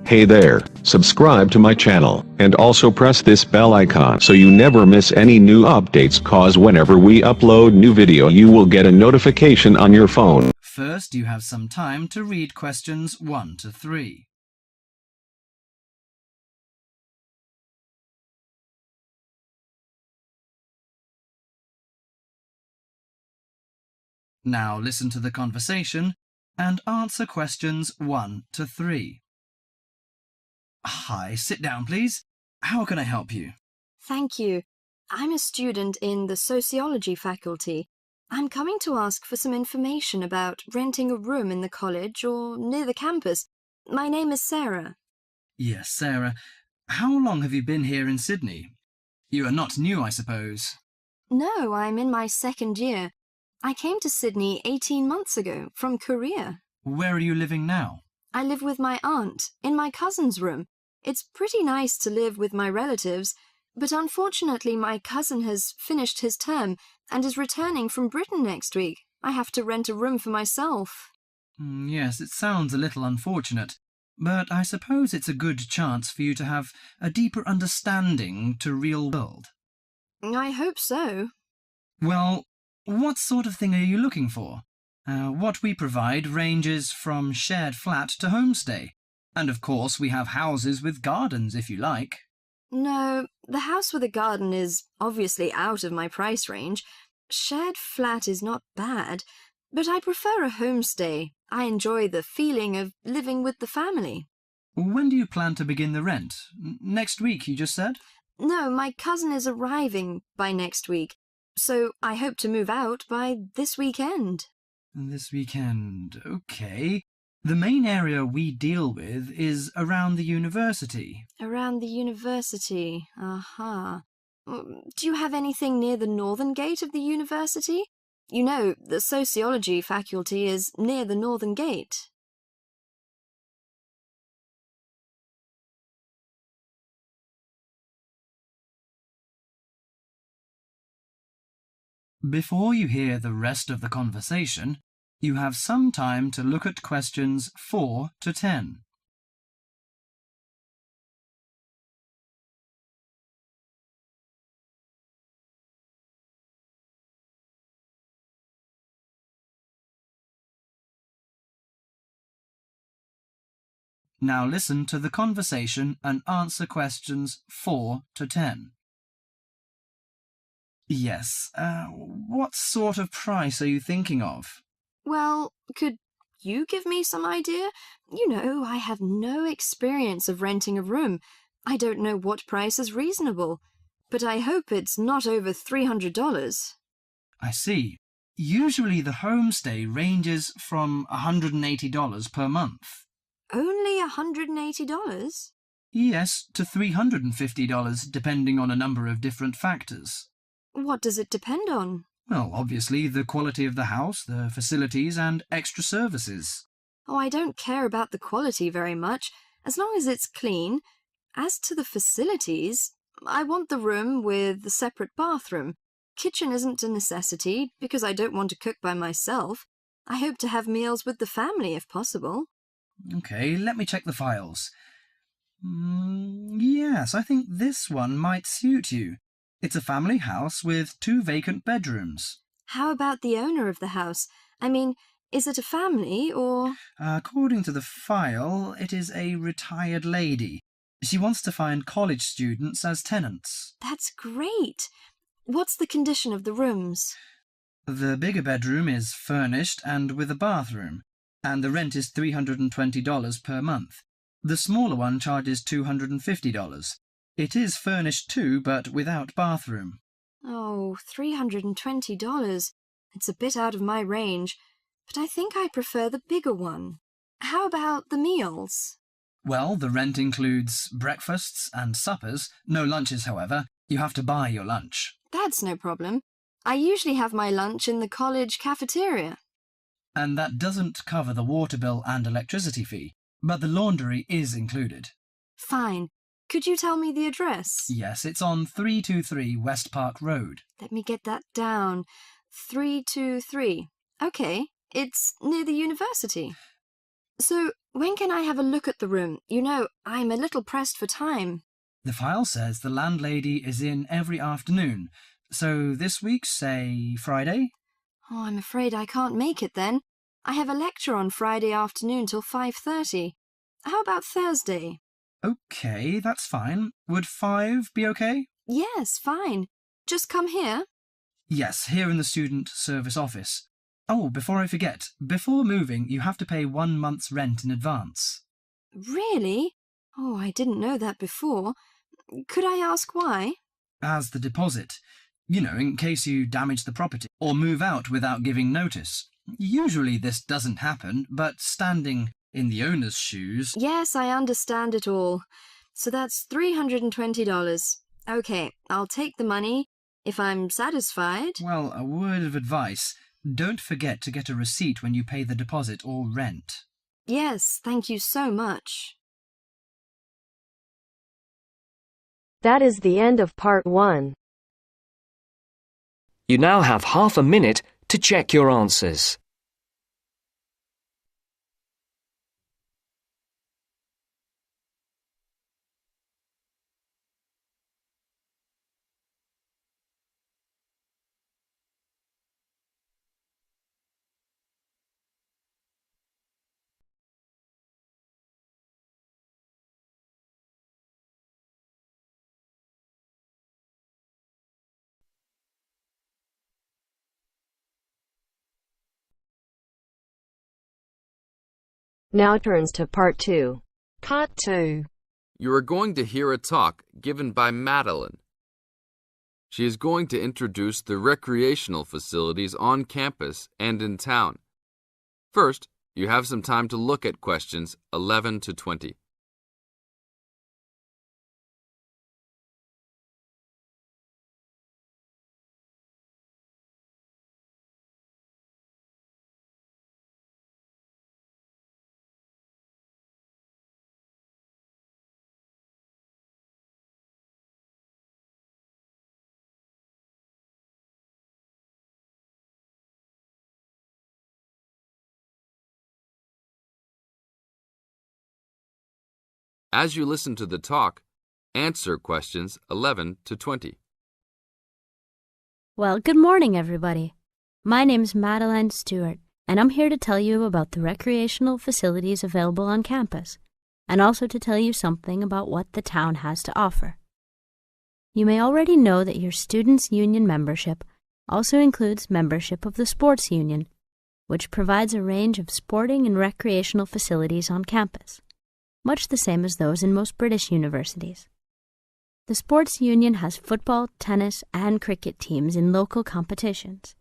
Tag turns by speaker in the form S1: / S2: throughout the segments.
S1: Hey there, subscribe to my channel, and also press this bell icon so you never miss any new updates, cause whenever we upload new video you will get a notification on your phone.
S2: First, you have some time to read questions 1 to 3. Now listen to the conversation and answer questions 1 to 3. Hi, sit down please. How can I help you?
S3: Thank you. I'm a student in the sociology faculty. I'm coming to ask for some information about renting a room in the college or near the campus. My name is Sarah.
S2: Yes, Sarah. How long have you been here in Sydney? You are not new, I suppose.
S3: No, I'm in my second year. I came to Sydney 18 months ago from Korea.
S2: Where are you living now?
S3: I live with my aunt in my cousin's room. It's pretty nice to live with my relatives, but unfortunately my cousin has finished his term and is returning from Britain next week. I have to rent a room for myself.
S2: Yes, it sounds a little unfortunate, but I suppose it's a good chance for you to have a deeper understanding to real world.
S3: I hope so.
S2: Well, what sort of thing are you looking for? What we provide ranges from shared flat to homestay. And of course we have houses with gardens if you like.
S3: No, the house with a garden is obviously out of my price range. Shared flat is not bad, but I prefer a homestay. I enjoy the feeling of living with the family.
S2: When do you plan to begin the rent? Next week, you just said?
S3: No, my cousin is arriving by next week, so I hope to move out by this weekend.
S2: This weekend, okay. The main area we deal with is around the university.
S3: Around the university, aha. Do you have anything near the northern gate of the university? You know, the sociology faculty is near the northern gate.
S2: Before you hear the rest of the conversation, you have some time to look at questions 4 to 10. Now listen to the conversation and answer questions 4 to 10. Yes, what sort of price are you thinking of?
S3: Well, could you give me some idea? You know, I have no experience of renting a room. I don't know what price is reasonable, but I hope it's not over $300.
S2: I see. Usually the homestay ranges from $180 per month.
S3: Only $180?
S2: Yes, to $350 depending on a number of different factors.
S3: What does it depend on?
S2: Well, obviously the quality of the house, the facilities and extra services.
S3: Oh, I don't care about the quality very much, as long as it's clean. As to the facilities, I want the room with a separate bathroom. Kitchen isn't a necessity, because I don't want to cook by myself. I hope to have meals with the family if possible.
S2: Okay, let me check the files. Yes, I think this one might suit you. It's a family house with 2 vacant bedrooms.
S3: How about the owner of the house? I mean, is it a family or...
S2: According to the file, it is a retired lady. She wants to find college students as tenants.
S3: That's great! What's the condition of the rooms?
S2: The bigger bedroom is furnished and with a bathroom, and the rent is $320 per month. The smaller one charges $250. It is furnished too, but without bathroom.
S3: Oh, $320. It's a bit out of my range, but I think I prefer the bigger one. How about the meals?
S2: Well, the rent includes breakfasts and suppers. No lunches, however. You have to buy your lunch.
S3: That's no problem. I usually have my lunch in the college cafeteria.
S2: And that doesn't cover the water bill and electricity fee, but the laundry is included.
S3: Fine. Could you tell me the address?
S2: Yes, it's on 323 West Park Road.
S3: Let me get that down. 323. Okay, it's near the university. So, when can I have a look at the room? You know, I'm a little pressed for time.
S2: The file says the landlady is in every afternoon. So this week, say Friday?
S3: Oh, I'm afraid I can't make it then. I have a lecture on Friday afternoon till 5:30. How about Thursday?
S2: Okay, that's fine. Would 5 be okay?
S3: Yes, fine. Just come here.
S2: Yes, here in the student service office. Oh, before I forget, before moving, you have to pay 1 month's rent in advance.
S3: Really? Oh, I didn't know that before. Could I ask why?
S2: As the deposit. You know, in case you damage the property or move out without giving notice. Usually this doesn't happen, but standing in the owner's shoes...
S3: Yes, I understand it all. So that's $320. Okay, I'll take the money if I'm satisfied.
S2: Well, a word of advice. Don't forget to get a receipt when you pay the deposit or rent.
S3: Yes, thank you so much.
S4: That is the end of part 1.
S5: You now have half a minute to check your answers.
S4: Now turns to part 2.
S6: Part 2.
S7: You are going to hear a talk given by Madeline. She is going to introduce the recreational facilities on campus and in town. First, you have some time to look at questions 11 to 20. As you listen to the talk, answer questions 11 to 20.
S8: Well, good morning, everybody. My name's Madeline Stewart, and I'm here to tell you about the recreational facilities available on campus, and also to tell you something about what the town has to offer. You may already know that your students' union membership also includes membership of the sports union, which provides a range of sporting and recreational facilities on campus, much the same as those in most British universities. The sports union has football, tennis, and cricket teams in local competitions.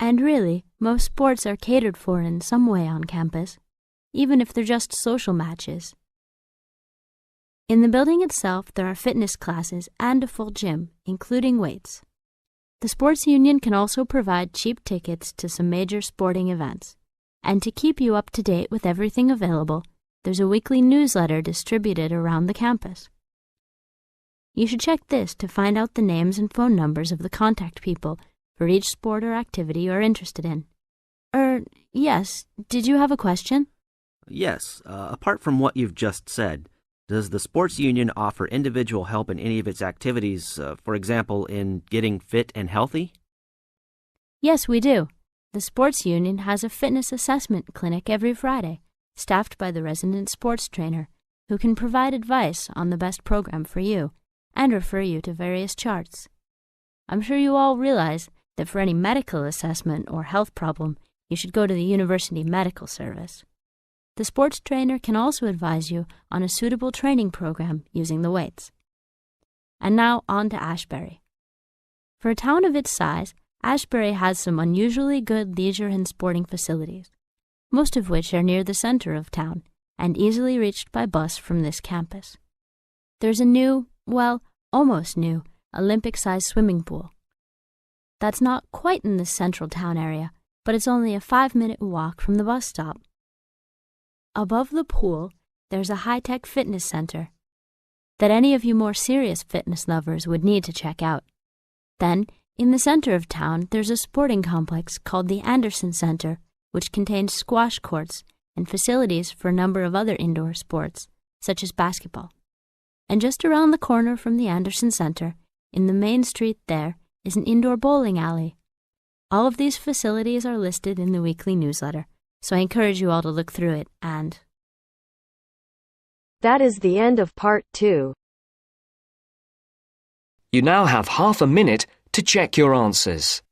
S8: And really, most sports are catered for in some way on campus, even if they're just social matches. In the building itself, there are fitness classes and a full gym, including weights. The sports union can also provide cheap tickets to some major sporting events. And to keep you up to date with everything available, there's a weekly newsletter distributed around the campus. You should check this to find out the names and phone numbers of the contact people for each sport or activity you're interested in. Yes, did you have a question?
S9: Yes, apart from what you've just said, does the sports union offer individual help in any of its activities, for example, in getting fit and healthy?
S8: Yes, we do. The sports union has a fitness assessment clinic every Friday, staffed by the resident sports trainer, who can provide advice on the best program for you and refer you to various charts. I'm sure you all realize that for any medical assessment or health problem, you should go to the University Medical Service. The sports trainer can also advise you on a suitable training program using the weights. And now on to Ashbury. For a town of its size, Ashbury has some unusually good leisure and sporting facilities, most of which are near the center of town and easily reached by bus from this campus. There's a new, well, almost new, Olympic-sized swimming pool. That's not quite in the central town area, but it's only a 5-minute walk from the bus stop. Above the pool, there's a high-tech fitness center that any of you more serious fitness lovers would need to check out. Then, in the center of town, there's a sporting complex called the Anderson Center, which contains squash courts and facilities for a number of other indoor sports, such as basketball. And just around the corner from the Anderson Center, in the main street there, is an indoor bowling alley. All of these facilities are listed in the weekly newsletter, so I encourage you all to look through it and...
S4: That is the end of part 2.
S5: You now have half a minute to check your answers.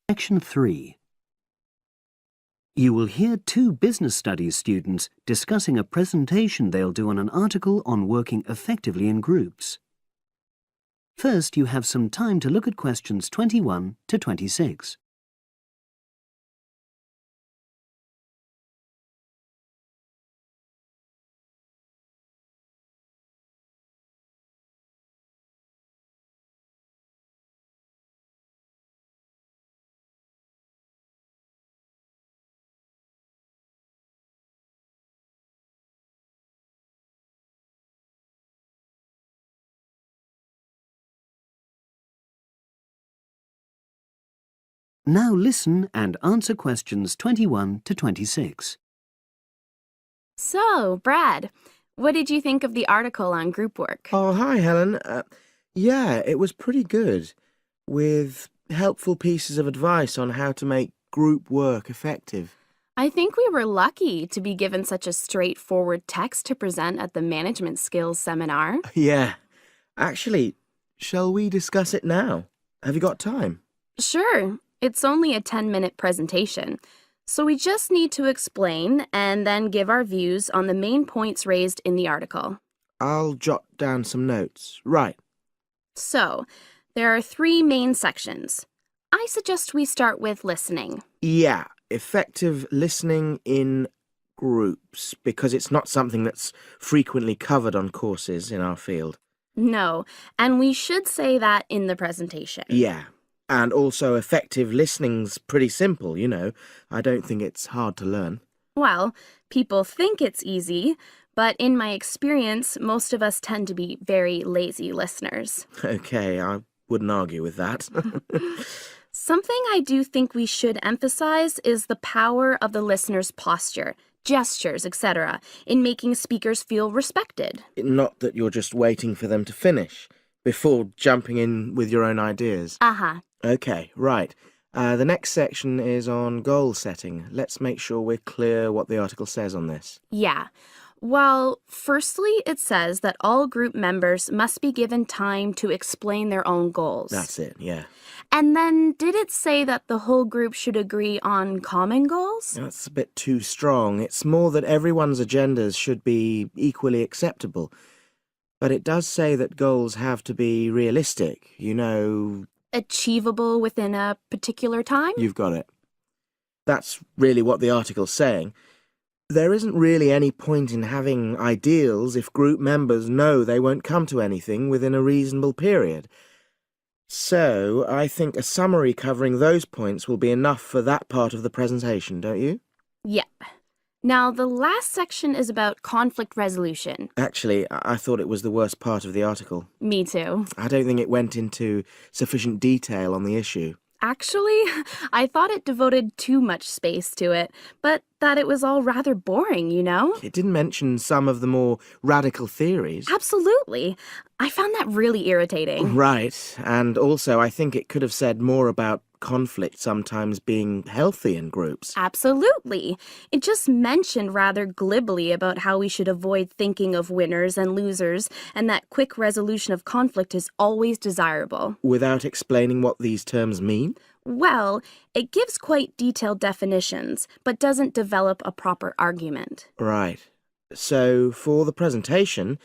S6: Section 3. You will hear 2 business studies students discussing a presentation they'll do on an article on working effectively in groups. First, you have some time to look at questions 21 to 26. Now listen and answer questions 21 to 26.
S10: So, Brad, what did you think of the article on group work?
S11: Oh, hi, Helen. Yeah, it was pretty good, with helpful pieces of advice on how to make group work effective.
S10: I think we were lucky to be given such a straightforward text to present at the Management Skills seminar.
S11: Yeah. Actually, shall we discuss it now? Have you got time?
S10: Sure. It's only a 10-minute presentation, so we just need to explain and then give our views on the main points raised in the article.
S11: I'll jot down some notes. Right.
S10: So, there are 3 main sections. I suggest we start with listening.
S11: Yeah, effective listening in groups, because it's not something that's frequently covered on courses in our field.
S10: No, and we should say that in the presentation.
S11: Yeah. And also effective listening's pretty simple, you know. I don't think it's hard to learn.
S10: Well, people think it's easy, but in my experience, most of us tend to be very lazy listeners.
S11: Okay, I wouldn't argue with that.
S10: Something I do think we should emphasize is the power of the listener's posture, gestures, etc., in making speakers feel respected.
S11: Not that you're just waiting for them to finish before jumping in with your own ideas.
S10: Uh-huh.
S11: Okay, right. The next section is on goal setting. Let's make sure we're clear what the article says on this.
S10: Yeah. Well, firstly, it says that all group members must be given time to explain their own goals.
S11: That's it, yeah.
S10: And then, did it say that the whole group should agree on common goals?
S11: That's a bit too strong. It's more that everyone's agendas should be equally acceptable. But it does say that goals have to be realistic, you know...
S10: Achievable within a particular time?
S11: You've got it. That's really what the article's saying. There isn't really any point in having ideals if group members know they won't come to anything within a reasonable period. So, I think a summary covering those points will be enough for that part of the presentation, don't you?
S10: Yeah. Now, the last section is about conflict resolution.
S11: Actually, I thought it was the worst part of the article.
S10: Me too.
S11: I don't think it went into sufficient detail on the issue.
S10: Actually, I thought it devoted too much space to it, but that it was all rather boring, you know?
S11: It didn't mention some of the more radical theories.
S10: Absolutely. I found that really irritating.
S11: Right, and also I think it could have said more about conflict sometimes being healthy in groups.
S10: Absolutely. It just mentioned rather glibly about how we should avoid thinking of winners and losers, and that quick resolution of conflict is always desirable.
S11: Without explaining what these terms mean?
S10: Well, it gives quite detailed definitions, but doesn't develop a proper argument.
S11: Right. So, for the presentation,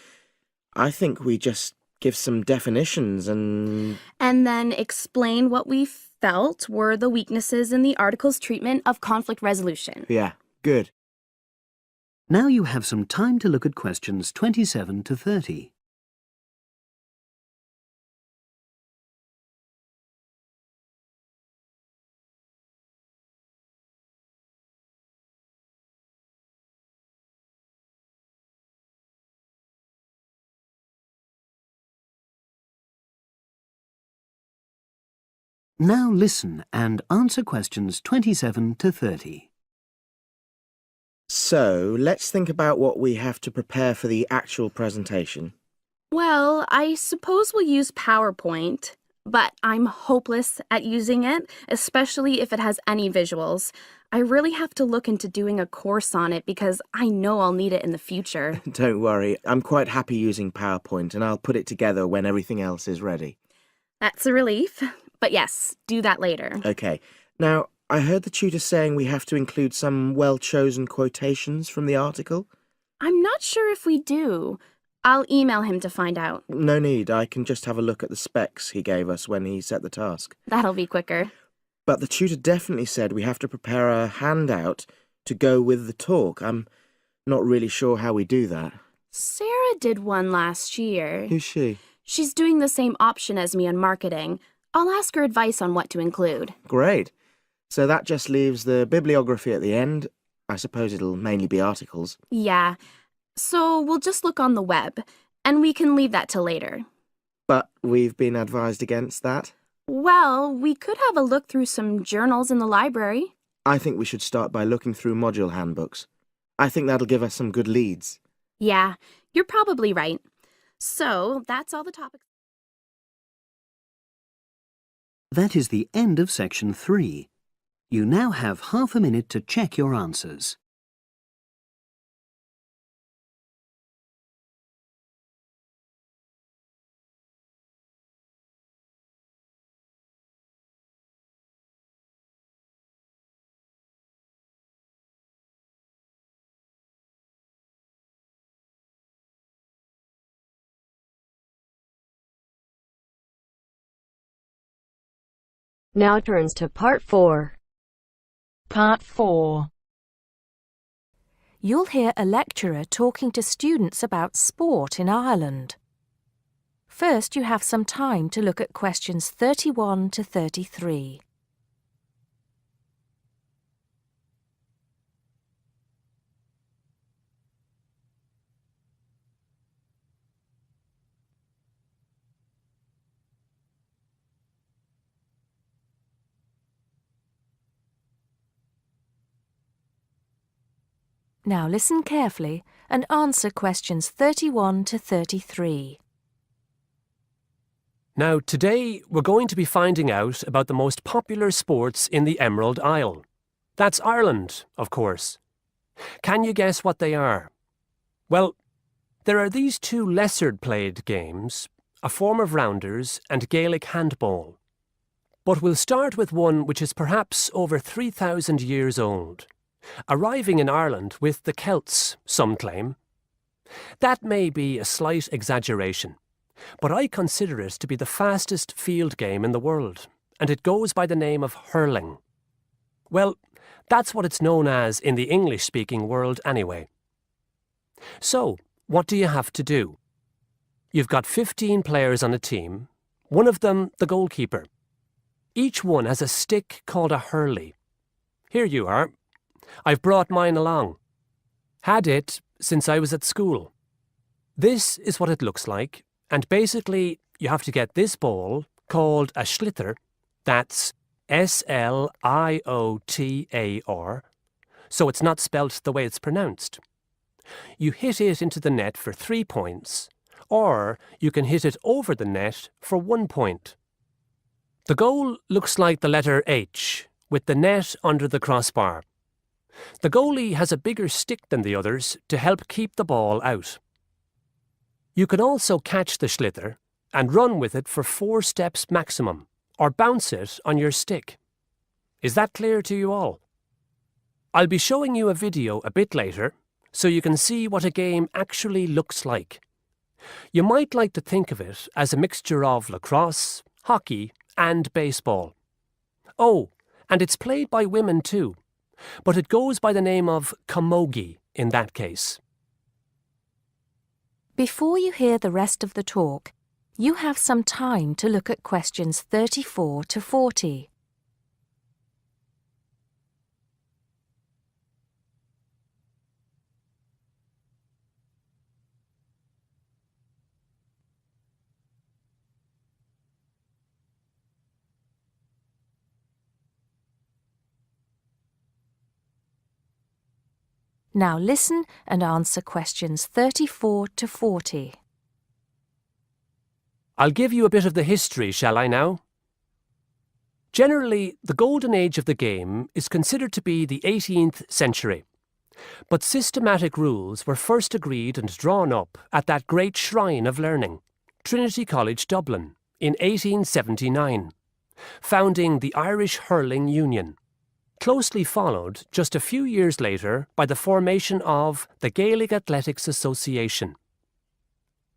S11: I think we just give some definitions and...
S10: And then explain what we felt were the weaknesses in the article's treatment of conflict resolution.
S11: Yeah, good.
S6: Now you have some time to look at questions 27 to 30. Now listen and answer questions 27 to 30.
S11: So, let's think about what we have to prepare for the actual presentation.
S10: Well, I suppose we'll use PowerPoint, but I'm hopeless at using it, especially if it has any visuals. I really have to look into doing a course on it because I know I'll need it in the future.
S11: Don't worry, I'm quite happy using PowerPoint and I'll put it together when everything else is ready.
S10: That's a relief. But yes, do that later.
S11: Okay. Now, I heard the tutor saying we have to include some well-chosen quotations from the article.
S10: I'm not sure if we do. I'll email him to find out.
S11: No need, I can just have a look at the specs he gave us when he set the task.
S10: That'll be quicker.
S11: But the tutor definitely said we have to prepare a handout to go with the talk. I'm not really sure how we do that.
S10: Sarah did one last year.
S11: Who's she?
S10: She's doing the same option as me in marketing. I'll ask her advice on what to include.
S11: Great. So that just leaves the bibliography at the end. I suppose it'll mainly be articles.
S10: Yeah. So we'll just look on the web, and we can leave that till later.
S11: But we've been advised against that?
S10: Well, we could have a look through some journals in the library.
S11: I think we should start by looking through module handbooks. I think that'll give us some good leads.
S10: Yeah, you're probably right. So that's all the topics.
S6: That is the end of section 3. You now have half a minute to check your answers.
S4: Now turns to part 4.
S12: Part 4. You'll hear a lecturer talking to students about sport in Ireland. First, you have some time to look at questions 31 to 33. Now listen carefully and answer questions 31 to 33.
S13: Now, today we're going to be finding out about the most popular sports in the Emerald Isle. That's Ireland, of course. Can you guess what they are? Well, there are these two lesser-played games, a form of rounders and Gaelic handball. But we'll start with one which is perhaps over 3,000 years old. Arriving in Ireland with the Celts, some claim. That may be a slight exaggeration, but I consider it to be the fastest field game in the world, and it goes by the name of hurling. Well, that's what it's known as in the English-speaking world anyway. So, what do you have to do? You've got 15 players on a team, one of them the goalkeeper. Each one has a stick called a hurley. Here you are. I've brought mine along. Had it since I was at school. This is what it looks like, and basically you have to get this ball, called a sliotar, that's S-L-I-O-T-A-R, so it's not spelt the way it's pronounced. You hit it into the net for 3 points, or you can hit it over the net for 1 point. The goal looks like the letter H, with the net under the crossbar. The goalie has a bigger stick than the others to help keep the ball out. You can also catch the sliotar and run with it for 4 steps maximum, or bounce it on your stick. Is that clear to you all? I'll be showing you a video a bit later, so you can see what a game actually looks like. You might like to think of it as a mixture of lacrosse, hockey, and baseball. Oh, and it's played by women too, but it goes by the name of camogie in that case.
S12: Before you hear the rest of the talk, you have some time to look at questions 34 to 40. Now listen and answer questions 34 to 40.
S13: I'll give you a bit of the history, shall I now? Generally, the golden age of the game is considered to be the 18th century, but systematic rules were first agreed and drawn up at that great shrine of learning, Trinity College Dublin, in 1879, founding the Irish Hurling Union, closely followed just a few years later by the formation of the Gaelic Athletics Association.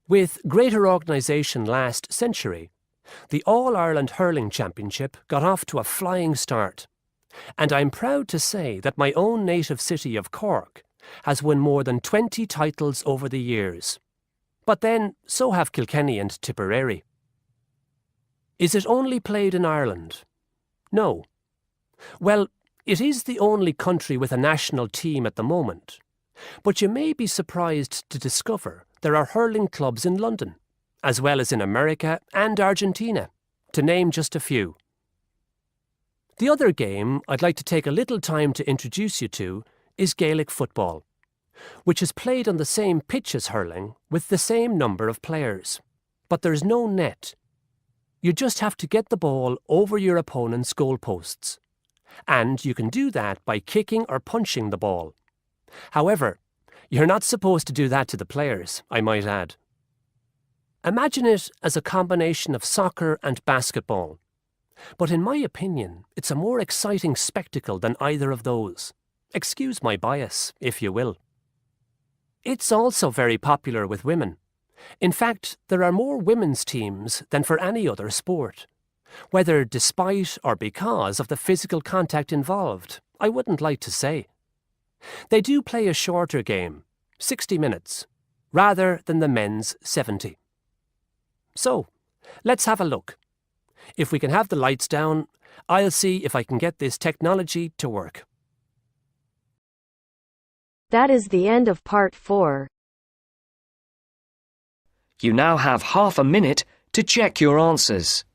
S13: With greater organisation last century, the All-Ireland Hurling Championship got off to a flying start, and I'm proud to say that my own native city of Cork has won more than 20 titles over the years. But then, so have Kilkenny and Tipperary. Is it only played in Ireland? No. Well, it is the only country with a national team at the moment, but you may be surprised to discover there are hurling clubs in London, as well as in America and Argentina, to name just a few. The other game I'd like to take a little time to introduce you to is Gaelic football, which is played on the same pitch as hurling with the same number of players, but there's no net. You just have to get the ball over your opponent's goalposts. And you can do that by kicking or punching the ball. However, you're not supposed to do that to the players, I might add. Imagine it as a combination of soccer and basketball. But in my opinion, it's a more exciting spectacle than either of those. Excuse my bias, if you will. It's also very popular with women. In fact, there are more women's teams than for any other sport. Whether despite or because of the physical contact involved, I wouldn't like to say. They do play a shorter game, 60 minutes, rather than the men's 70. So, let's have a look. If we can have the lights down, I'll see if I can get this technology to work.
S4: That is the end of part 4.
S5: You now have half a minute to check your answers.